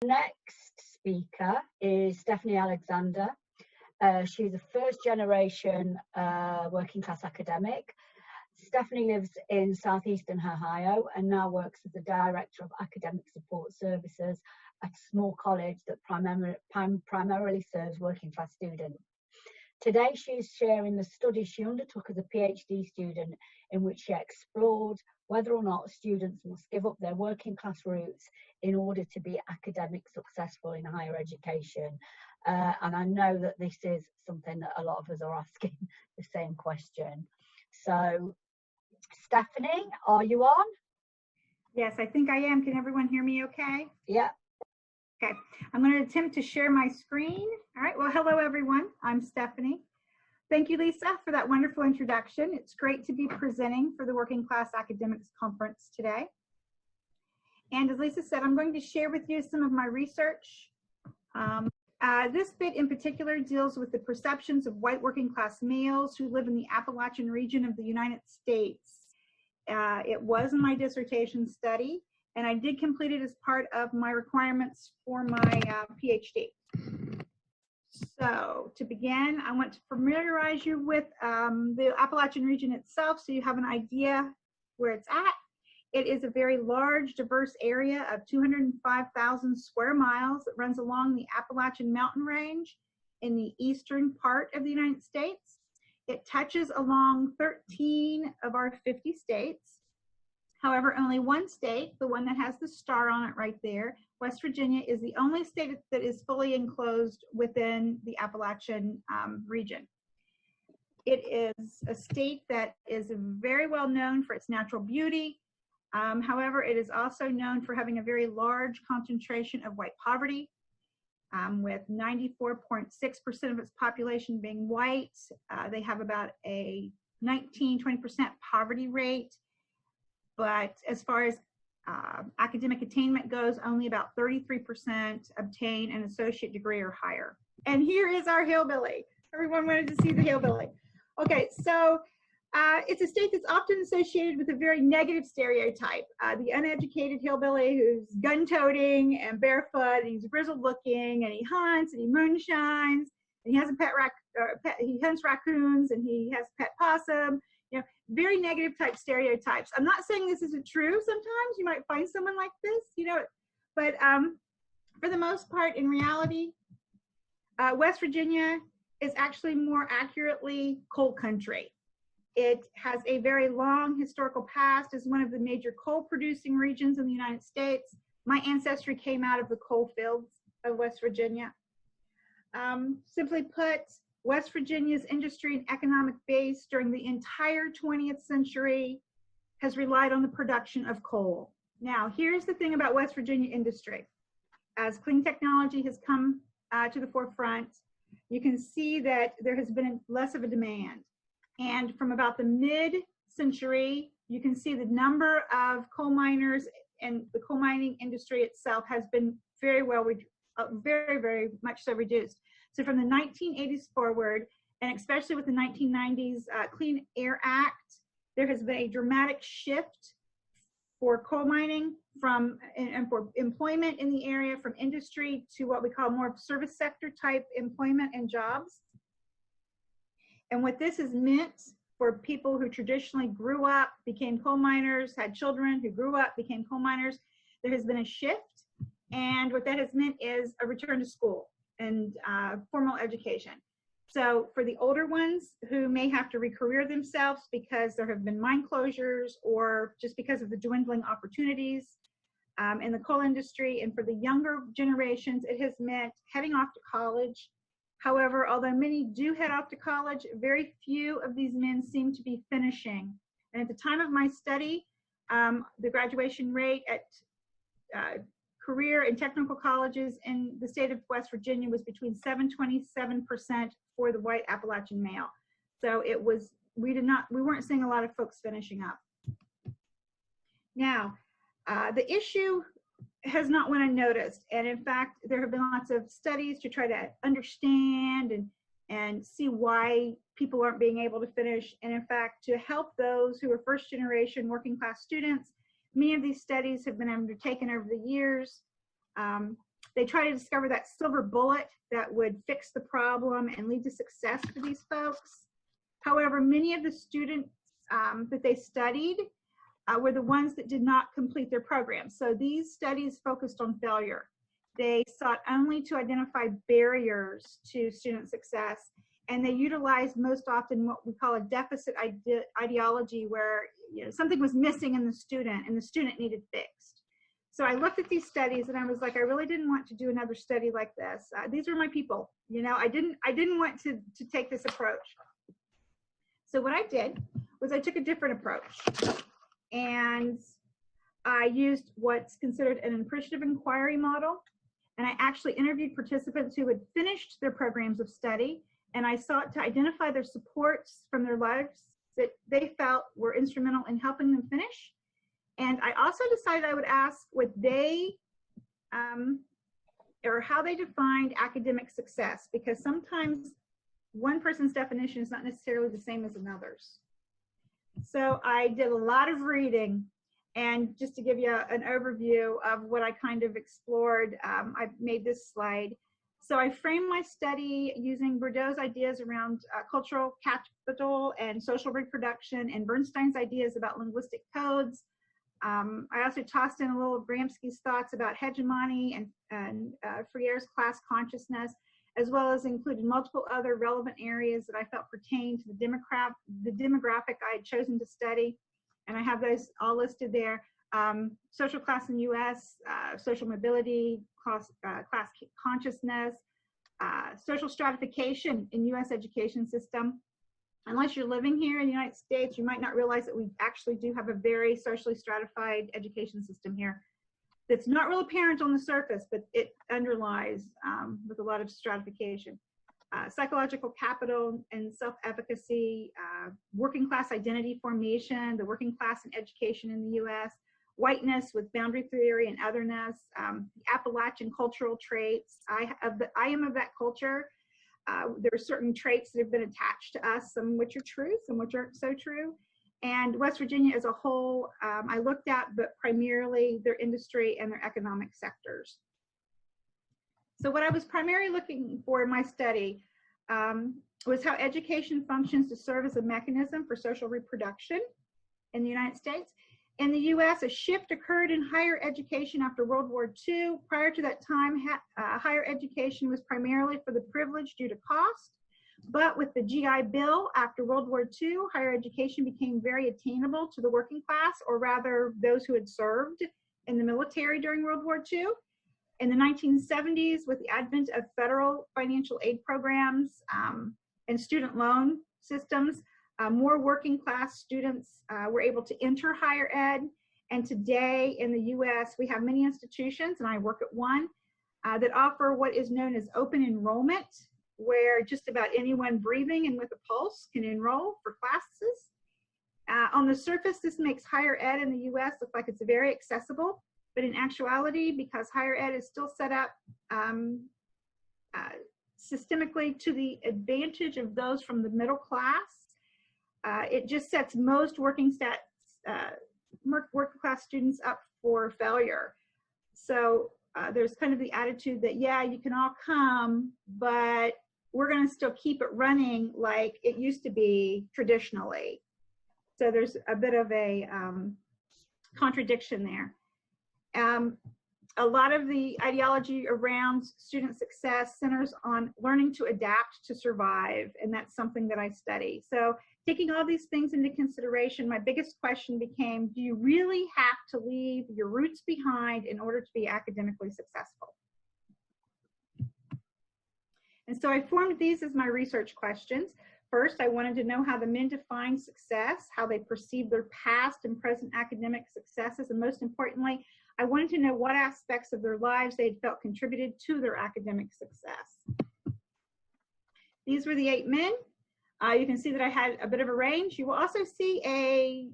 Next speaker is Stephanie Alexander. She's a first-generation working-class academic. Stephanie lives in southeastern Ohio and now works as the Director of Academic Support Services at a small college that primarily serves working-class students. Today, she's sharing the study she undertook as a PhD student, in which she explored whether or not students must give up their working-class roots in order to be academically successful in higher education. And I know that this is something that a lot of us are asking the same question. So, Stephanie, are you on? Yes, I think I am. Can everyone hear me okay? Yeah. Okay, I'm going to attempt to share my screen. All right, well, hello everyone. I'm Stephanie. Thank you, Lisa, for that wonderful introduction. It's great to be presenting for the Working Class Academics Conference today. And as Lisa said, I'm going to share with you some of my research. This bit in particular deals with the perceptions of white working class males who live in the Appalachian region of the United States. It was in my dissertation study, and I did complete it as part of my requirements for my PhD. So to begin, I want to familiarize you with the Appalachian region itself so you have an idea where it's at. It is a very large, diverse area of 205,000 square miles that runs along the Appalachian Mountain Range in the eastern part of the United States. It touches along 13 of our 50 states. However, only one state, the one that has the star on it right there, West Virginia, is the only state that is fully enclosed within the Appalachian region. It is a state that is very well known for its natural beauty. However, it is also known for having a very large concentration of white poverty, with 94.6% of its population being white. They have about a 19-20% poverty rate. But as far as academic attainment goes, only about 33% obtain an associate degree or higher. And here is our hillbilly. Everyone wanted to see the hillbilly. Okay, so it's a state that's often associated with a very negative stereotype. The uneducated hillbilly who's gun-toting and barefoot, and he's grizzled-looking, and he hunts and he moonshines, and he has a he hunts raccoons, and he has a pet possum. You know, very negative type stereotypes. I'm not saying this isn't true. Sometimes you might find someone like this, you know, but for the most part, in reality, West Virginia is actually more accurately coal country. It has a very long historical past as one of the major coal producing regions in the United States. My ancestry came out of the coal fields of West Virginia. Simply put, West Virginia's industry and economic base during the entire 20th century has relied on the production of coal. Now, here's the thing about West Virginia industry. As clean technology has come to the forefront, you can see that there has been less of a demand. And from about the mid-century, you can see the number of coal miners and the coal mining industry itself has been very very much so reduced. So from the 1980s forward, and especially with the 1990s Clean Air Act, there has been a dramatic shift for coal mining and for employment in the area from industry to what we call more service sector type employment and jobs. And what this has meant for people who traditionally grew up, became coal miners, had children who grew up, became coal miners, there has been a shift. And what that has meant is a return to school and formal education. So for the older ones who may have to recareer themselves because there have been mine closures or just because of the dwindling opportunities in the coal industry, and for the younger generations, it has meant heading off to college. However, although many do head off to college, very few of these men seem to be finishing. And at the time of my study, the graduation rate at career and technical colleges in the state of West Virginia was between 7.27% for the white Appalachian male. So it was, we weren't seeing a lot of folks finishing up. Now, the issue has not went unnoticed. And in fact, there have been lots of studies to try to understand and see why people aren't being able to finish. And in fact, to help those who are first generation working class students, many of these studies have been undertaken over the years. They try to discover that silver bullet that would fix the problem and lead to success for these folks. However, many of the students that they studied were the ones that did not complete their program. So these studies focused on failure. They sought only to identify barriers to student success, and they utilized most often what we call a deficit ideology, where something was missing in the student and the student needed fixed. So I looked at these studies and I was like, I really didn't want to do another study like this. These were my people. I didn't want to take this approach. So what I did was I took a different approach, and I used what's considered an appreciative inquiry model. And I actually interviewed participants who had finished their programs of study, and I sought to identify their supports from their lives that they felt were instrumental in helping them finish. And I also decided I would ask what they, or how they defined academic success, because sometimes one person's definition is not necessarily the same as another's. So I did a lot of reading, and just to give you an overview of what I kind of explored, I made this slide. So I framed my study using Bourdieu's ideas around cultural capital and social reproduction, and Bernstein's ideas about linguistic codes. I also tossed in a little Gramsci's thoughts about hegemony and Freire's class consciousness, as well as included multiple other relevant areas that I felt pertained to the demographic I had chosen to study. And I have those all listed there. Social class in the US, social mobility, class consciousness, social stratification in US education system. Unless you're living here in the United States, you might not realize that we actually do have a very socially stratified education system here. That's not real apparent on the surface, but it underlies with a lot of stratification. Psychological capital and self-efficacy, working class identity formation, the working class in education in the US, whiteness with boundary theory and otherness, Appalachian cultural traits. I am of that culture. There are certain traits that have been attached to us, some which are true, some which aren't so true. And West Virginia as a whole, I looked at, but primarily their industry and their economic sectors. So what I was primarily looking for in my study was how education functions to serve as a mechanism for social reproduction in the United States. In the US, a shift occurred in higher education after World War II. Prior to that time, higher education was primarily for the privileged due to cost. But with the GI Bill after World War II, higher education became very attainable to the working class, or rather those who had served in the military during World War II. In the 1970s, with the advent of federal financial aid programs and student loan systems, more working class students were able to enter higher ed. And today in the US, we have many institutions, and I work at one, that offer what is known as open enrollment, where just about anyone breathing and with a pulse can enroll for classes. On the surface, this makes higher ed in the US look like it's very accessible, but in actuality, because higher ed is still set up systemically to the advantage of those from the middle class, it just sets most working class students up for failure. So there's kind of the attitude that, yeah, you can all come, but we're going to still keep it running like it used to be traditionally. So there's a bit of a contradiction there. A lot of the ideology around student success centers on learning to adapt to survive, and that's something that I study. So taking all these things into consideration, my biggest question became, do you really have to leave your roots behind in order to be academically successful? And so I formed these as my research questions. First, I wanted to know how the men define success, how they perceive their past and present academic successes, and most importantly, I wanted to know what aspects of their lives they had felt contributed to their academic success. These were the 8 men. You can see that I had a bit of a range. You will also see a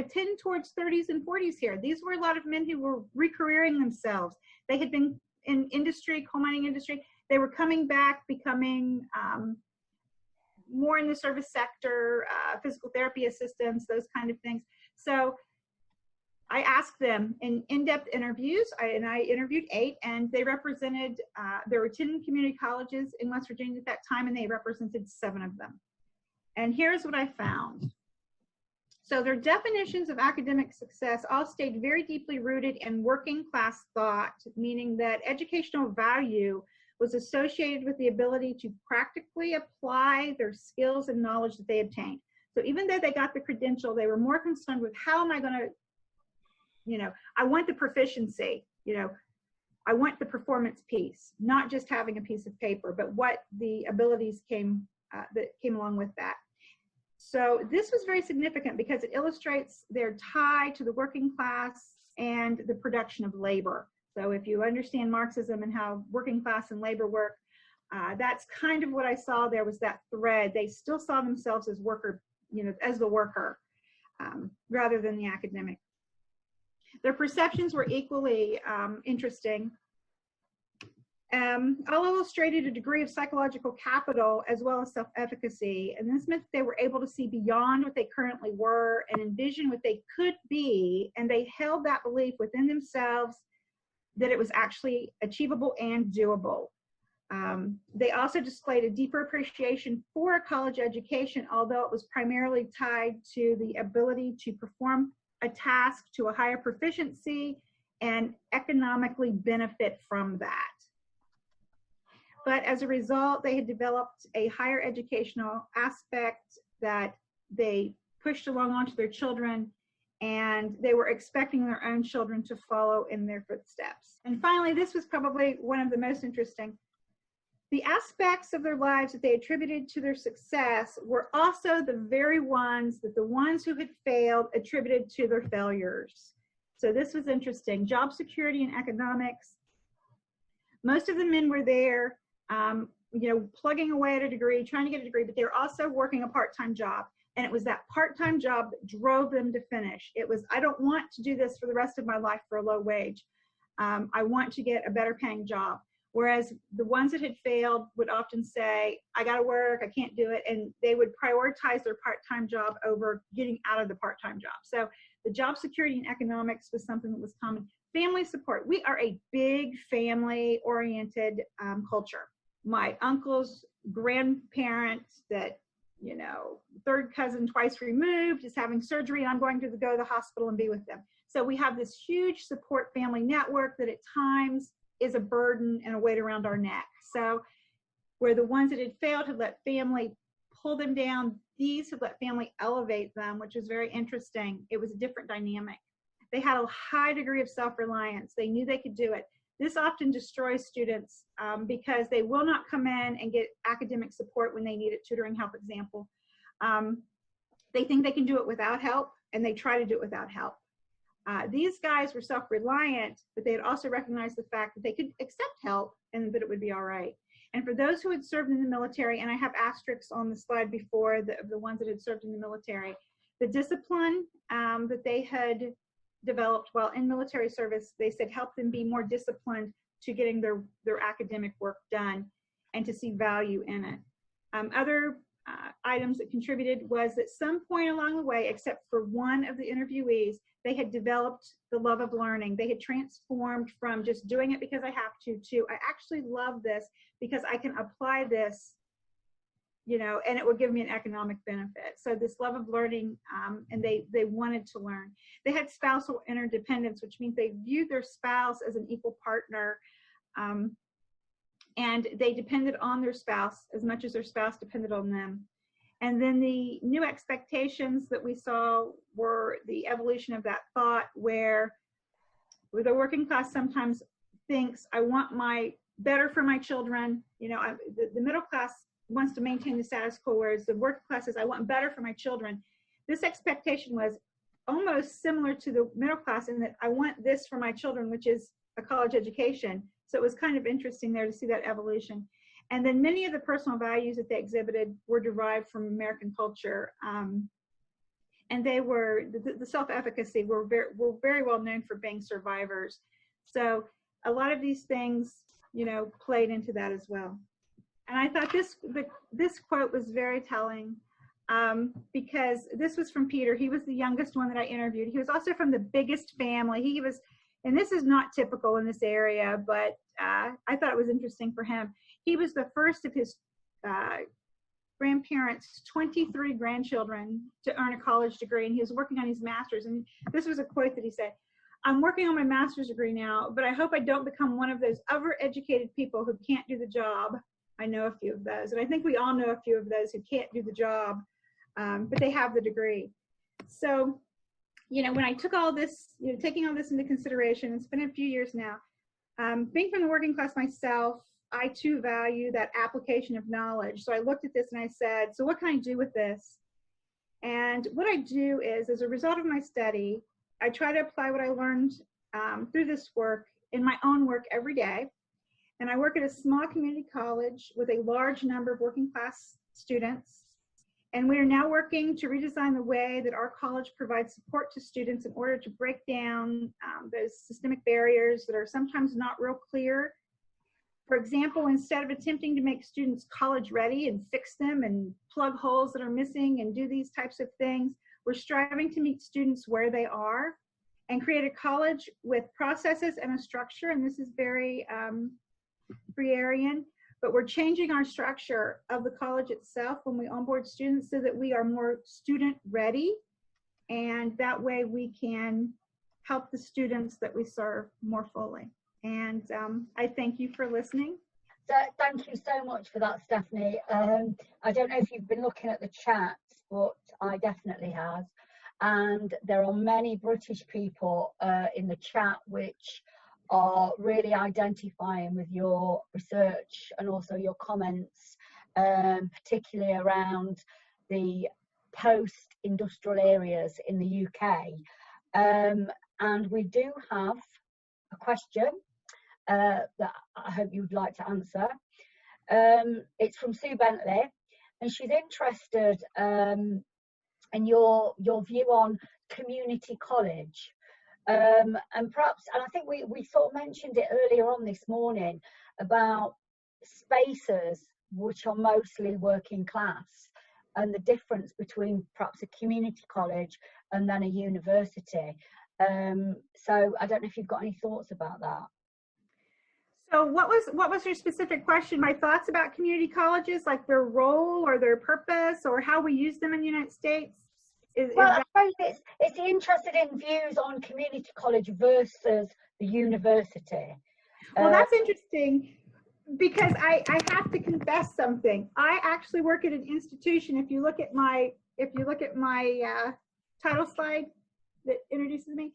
10 towards 30s and 40s here. These were a lot of men who were recareering themselves. They had been in industry, coal mining industry. They were coming back, becoming more in the service sector, physical therapy assistants, those kind of things. So I asked them in-depth interviews, I interviewed 8, and they represented, there were 10 community colleges in West Virginia at that time, and they represented 7 of them. And here's what I found. So their definitions of academic success all stayed very deeply rooted in working class thought, meaning that educational value was associated with the ability to practically apply their skills and knowledge that they obtained. So even though they got the credential, they were more concerned with how am I going to, you know, I want the proficiency, you know, I want the performance piece, not just having a piece of paper, but what the abilities that came along with that. So this was very significant because it illustrates their tie to the working class and the production of labor. So if you understand Marxism and how working class and labor work, that's kind of what I saw there was that thread. They still saw themselves as worker, you know, as the worker rather than the academic. Their perceptions were equally interesting. All illustrated a degree of psychological capital as well as self-efficacy, and this meant they were able to see beyond what they currently were and envision what they could be, and they held that belief within themselves that it was actually achievable and doable. They also displayed a deeper appreciation for a college education, although it was primarily tied to the ability to perform a task to a higher proficiency and economically benefit from that. But as a result, they had developed a higher educational aspect that they pushed along onto their children, and they were expecting their own children to follow in their footsteps. And finally, this was probably one of the most interesting. The aspects of their lives that they attributed to their success were also the very ones that the ones who had failed attributed to their failures. So this was interesting. Job security and economics. Most of the men were there, you know, plugging away at a degree, trying to get a degree, but they were also working a part-time job. And it was that part-time job that drove them to finish. It was, I don't want to do this for the rest of my life for a low wage. I want to get a better paying job. Whereas the ones that had failed would often say, I got to work, I can't do it. And they would prioritize their part-time job over getting out of the part-time job. So the job security and economics was something that was common. Family support. We are a big family-oriented culture. My uncle's grandparents that, you know, third cousin twice removed is having surgery, and I'm going to go to the hospital and be with them. So we have this huge support family network that at times is a burden and a weight around our neck. So where the ones that had failed had let family pull them down, these have let family elevate them, which is very interesting. It was a different dynamic. They had a high degree of self-reliance. They knew they could do it. This often destroys students because they will not come in and get academic support when they need it, tutoring help, example. They think they can do it without help, and they try to do it without help. These guys were self-reliant, but they had also recognized the fact that they could accept help and that it would be all right. And for those who had served in the military, and I have asterisks on the slide before the ones that had served in the military, the discipline that they had developed while in military service, they said helped them be more disciplined to getting their academic work done and to see value in it. Other items that contributed was at some point along the way, except for one of the interviewees, they had developed the love of learning. They had transformed from just doing it because I have to I actually love this because I can apply this, you know, and it will give me an economic benefit. So this love of learning, and they wanted to learn. They had spousal interdependence, which means they viewed their spouse as an equal partner, and they depended on their spouse as much as their spouse depended on them. And then the new expectations that we saw were the evolution of that thought where the working class sometimes thinks, I want my better for my children. You know, the middle class wants to maintain the status quo, whereas the working class says, I want better for my children. This expectation was almost similar to the middle class in that I want this for my children, which is a college education. So it was kind of interesting there to see that evolution. And then many of the personal values that they exhibited were derived from American culture. And they were, the self-efficacy were very well known for being survivors. So a lot of these things, you know, played into that as well. And I thought this quote was very telling. because this was from Peter. He was the youngest one that I interviewed. He was also from the biggest family. He was, and this is not typical in this area, but I thought it was interesting for him. He was the first of his grandparents' 23 grandchildren to earn a college degree, and he was working on his master's. And this was a quote that he said, "I'm working on my master's degree now, but I hope I don't become one of those overeducated people who can't do the job." I know a few of those, and I think we all know a few of those who can't do the job, but they have the degree. So, you know, when I took all this, you know, taking all this into consideration, it's been a few years now, being from the working class myself, I too value that application of knowledge. So I looked at this and I said, so what can I do with this? And what I do is, as a result of my study, I try to apply what I learned through this work in my own work every day. And I work at a small community college with a large number of working class students. And we are now working to redesign the way that our college provides support to students in order to break down those systemic barriers that are sometimes not real clear. For example, instead of attempting to make students college ready and fix them and plug holes that are missing and do these types of things, we're striving to meet students where they are and create a college with processes and a structure. And this is very Freerian, but we're changing our structure of the college itself when we onboard students so that we are more student ready, and that way we can help the students that we serve more fully. And I thank you for listening. So thank you so much for that, Stephanie. I don't know if you've been looking at the chat, but I definitely have. And there are many British people in the chat which are really identifying with your research and also your comments, particularly around the post-industrial areas in the UK. And we do have a question that I hope you'd like to answer. It's from Sue Bentley, and she's interested in your view on community college. And perhaps, and I think we sort of mentioned it earlier on this morning about spaces which are mostly working class and the difference between perhaps a community college and then a university. So I don't know if you've got any thoughts about that. So what was your specific question? My thoughts about community colleges, like their role or their purpose or how we use them in the United States? Well, I suppose it's interested in views on community college versus the university. Well, that's interesting because I have to confess something. I actually work at an institution. If you look at my title slide that introduces me,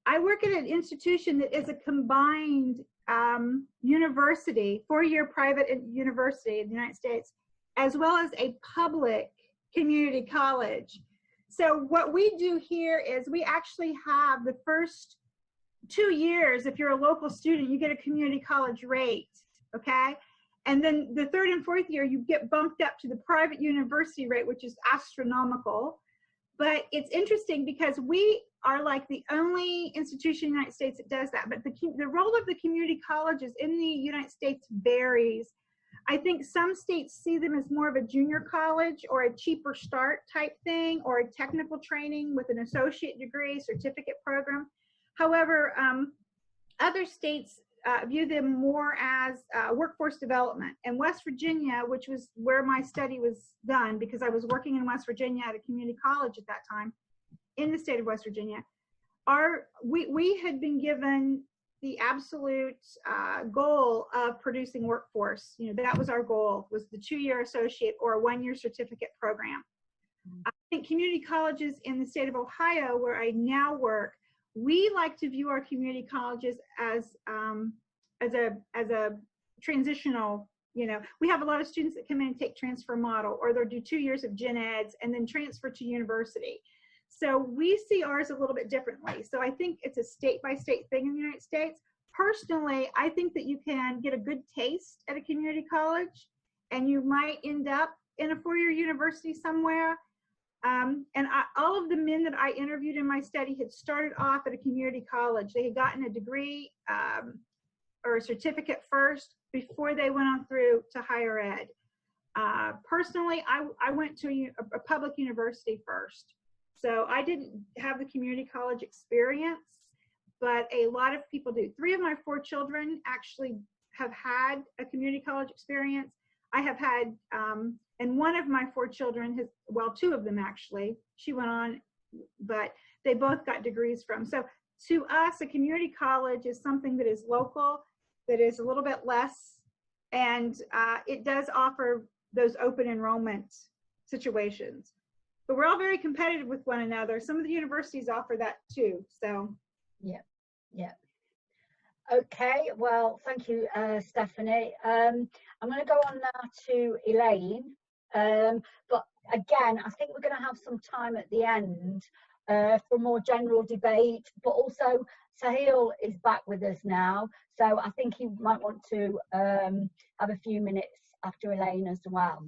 I work at an institution that is a combined university, 4-year private university in the United States, as well as a public community college. So what we do here is we actually have the first 2 years, if you're a local student, you get a community college rate, okay? And then the 3rd and 4th year, you get bumped up to the private university rate, which is astronomical. But it's interesting because we are like the only institution in the United States that does that. But the role of the community colleges in the United States varies. I think some states see them as more of a junior college or a cheaper start type thing, or a technical training with an associate degree, certificate program. However, other states view them more as workforce development. And West Virginia, which was where my study was done, because I was working in West Virginia at a community college at that time in the state of West Virginia, we had been given the absolute goal of producing workforce. You know, that was our goal, was the 2-year associate or a 1-year certificate program. I think community colleges in the state of Ohio, where I now work, we like to view our community colleges as a transitional, you know, we have a lot of students that come in and take transfer model, or they'll do 2 years of gen eds and then transfer to university. So we see ours a little bit differently. So I think it's a state-by-state thing in the United States. Personally, I think that you can get a good taste at a community college and you might end up in a 4-year university somewhere. All of the men that I interviewed in my study had started off at a community college. They had gotten a degree or a certificate first before they went on through to higher ed. Personally, I went to a public university first. So I didn't have the community college experience, but a lot of people do. 3 of my 4 children actually have had a community college experience. I have had, and one of my 4 children has, well, 2 of them actually, she went on, but they both got degrees from. So to us, a community college is something that is local, that is a little bit less, and it does offer those open enrollment situations. But we're all very competitive with one another. Some of the universities offer that too. So yeah. Okay, well, thank you, Stephanie. I'm going to go on now to Elaine. But again, I think we're going to have some time at the end for more general debate, but also Sahil is back with us now, so I think he might want to have a few minutes after Elaine as well.